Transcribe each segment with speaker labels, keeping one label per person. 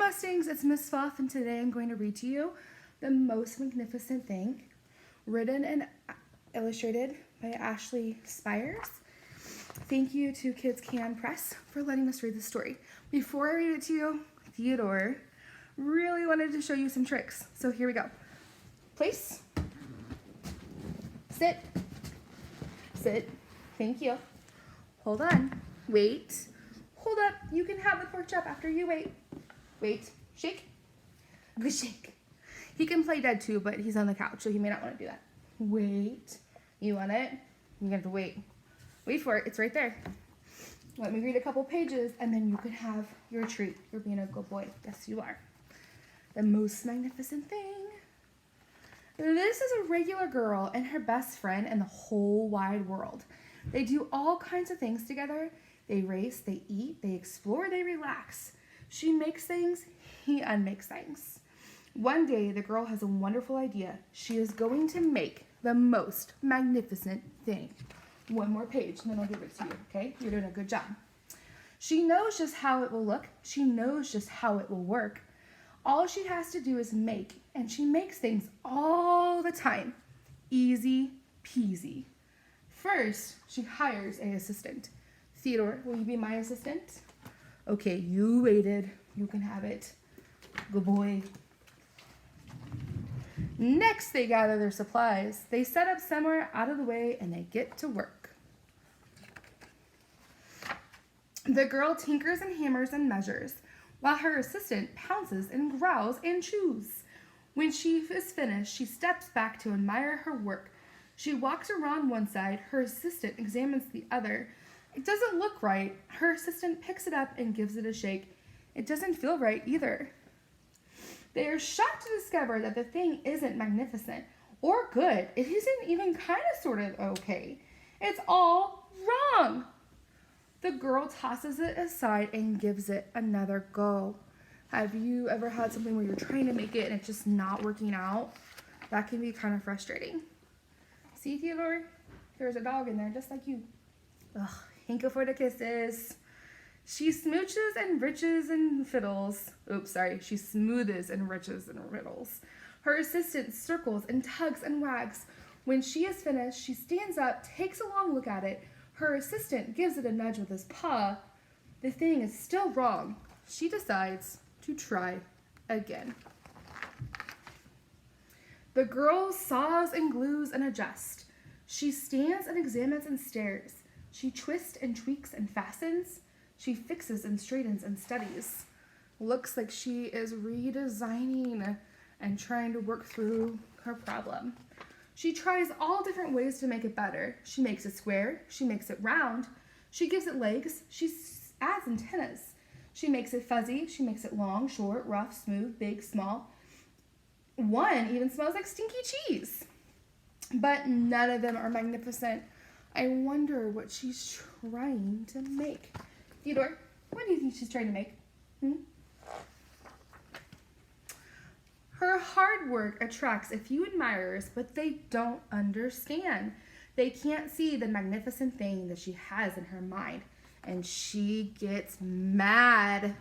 Speaker 1: Mustangs, it's Miss Foth, and today I'm going to read to you The Most Magnificent Thing, written and illustrated by Ashley Spires. Thank you to Kids Can Press for letting us read the story. Before I read it to you, Theodore really wanted to show you some tricks. So here we go. Place. Sit. Sit. Thank you. Hold on. Wait. Hold up. You can have the pork chop after you wait. Wait. Shake. Good shake. He can play dead too, but he's on the couch, so he may not want to do that. Wait. You want it? You have to wait. Wait for it. It's right there. Let me read a couple pages, and then you can have your treat. You're being a good boy. Yes, you are. The most magnificent thing. This is a regular girl and her best friend in the whole wide world. They do all kinds of things together. They race, they eat, they explore, they relax. She makes things, he unmakes things. One day, the girl has a wonderful idea. She is going to make the most magnificent thing. One more page, and then I'll give it to you, okay? You're doing a good job. She knows just how it will look. She knows just how it will work. All she has to do is make, and she makes things all the time. Easy peasy. First, she hires an assistant. Theodore, will you be my assistant? Okay, you waited. You can have it. Good boy. Next, they gather their supplies. They set up somewhere out of the way, and they get to work. The girl tinkers and hammers and measures, while her assistant pounces and growls and chews. When she is finished, she steps back to admire her work. She walks around one side. Her assistant examines the other. It doesn't look right. Her assistant picks it up and gives it a shake. It doesn't feel right either. They are shocked to discover that the thing isn't magnificent or good. It isn't even kind of sort of okay. It's all wrong. The girl tosses it aside and gives it another go. Have you ever had something where you're trying to make it and it's just not working out? That can be kind of frustrating. See, Theodore? There's a dog in there just like you. Ugh, hanker for the kisses. She smooches and riches and fiddles. Oops, sorry. She smoothes and riches and riddles. Her assistant circles and tugs and wags. When she is finished, she stands up, takes a long look at it. Her assistant gives it a nudge with his paw. The thing is still wrong. She decides to try again. The girl saws and glues and adjusts. She stands and examines and stares. She twists and tweaks and fastens. She fixes and straightens and studies. Looks like she is redesigning and trying to work through her problem. She tries all different ways to make it better. She makes it square. She makes it round. She gives it legs. She adds antennas. She makes it fuzzy. She makes it long, short, rough, smooth, big, small. One even smells like stinky cheese. But none of them are magnificent. I wonder what she's trying to make. Theodore, what do you think she's trying to make? Her hard work attracts a few admirers, but they don't understand. They can't see the magnificent thing that she has in her mind, and she gets mad.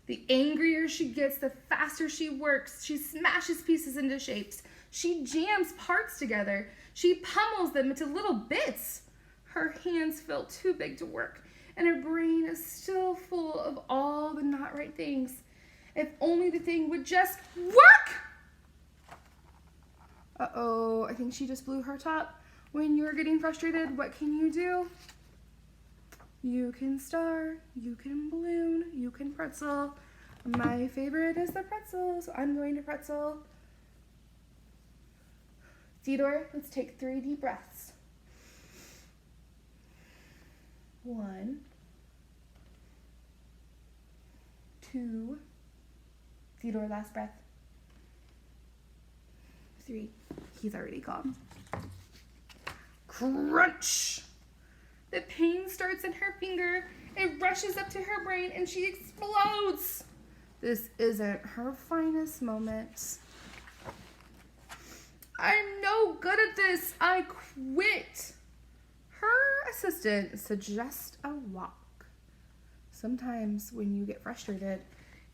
Speaker 1: The angrier she gets, the faster she works. She smashes pieces into shapes. She jams parts together. She pummels them into little bits. Her hands feel too big to work, and her brain is still full of all the not right things. If only the thing would just work! Uh-oh, I think she just blew her top. When you're getting frustrated, what can you do? You can star, you can balloon, you can pretzel. My favorite is the pretzel, so I'm going to pretzel. Theodore, let's take 3 deep breaths. 1, 2, Theodore, last breath. 3, he's already gone. Crunch! The pain starts in her finger. It rushes up to her brain and she explodes. This isn't her finest moment. I'm no good at this. I quit. Her assistant suggests a walk. sometimes when you get frustrated,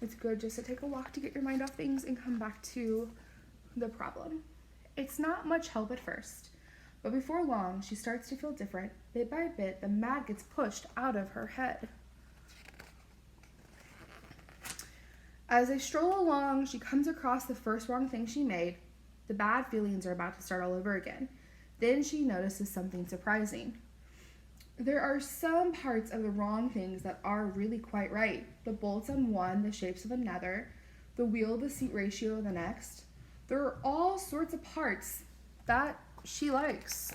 Speaker 1: it's good just to take a walk to get your mind off things and come back to the problem. It's not much help at first, but before long, she starts to feel different. Bit by bit, the mad gets pushed out of her head. As they stroll along, she comes across the first wrong thing she made. The bad feelings are about to start all over again. Then she notices something surprising. There are some parts of the wrong things that are really quite right. The bolts on one, the shapes of another, the wheel to seat ratio of the next. There are all sorts of parts that she likes.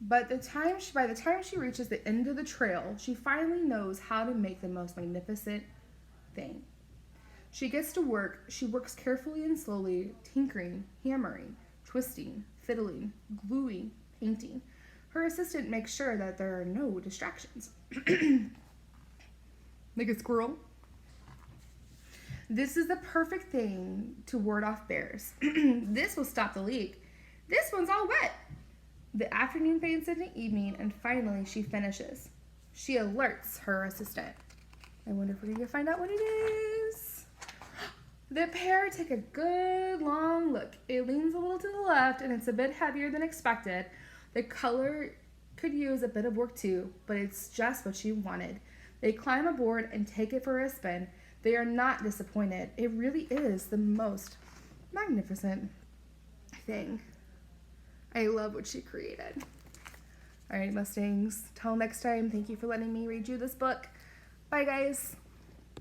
Speaker 1: But by the time she reaches the end of the trail, she finally knows how to make the most magnificent thing. She gets to work. She works carefully and slowly, tinkering, hammering, twisting, fiddling, gluing, painting. Her assistant makes sure that there are no distractions. Like a squirrel. This is the perfect thing to ward off bears. This will stop the leak. This one's all wet. The afternoon fades into evening, and finally she finishes. She alerts her assistant. I wonder if we're going to find out what it is. The pair take a good long look. It leans a little to the left, and it's a bit heavier than expected. The color could use a bit of work too, but it's just what she wanted. They climb aboard and take it for a spin. They are not disappointed. It really is the most magnificent thing. I love what she created. All right, Mustangs. Till next time, thank you for letting me read you this book. Bye, guys.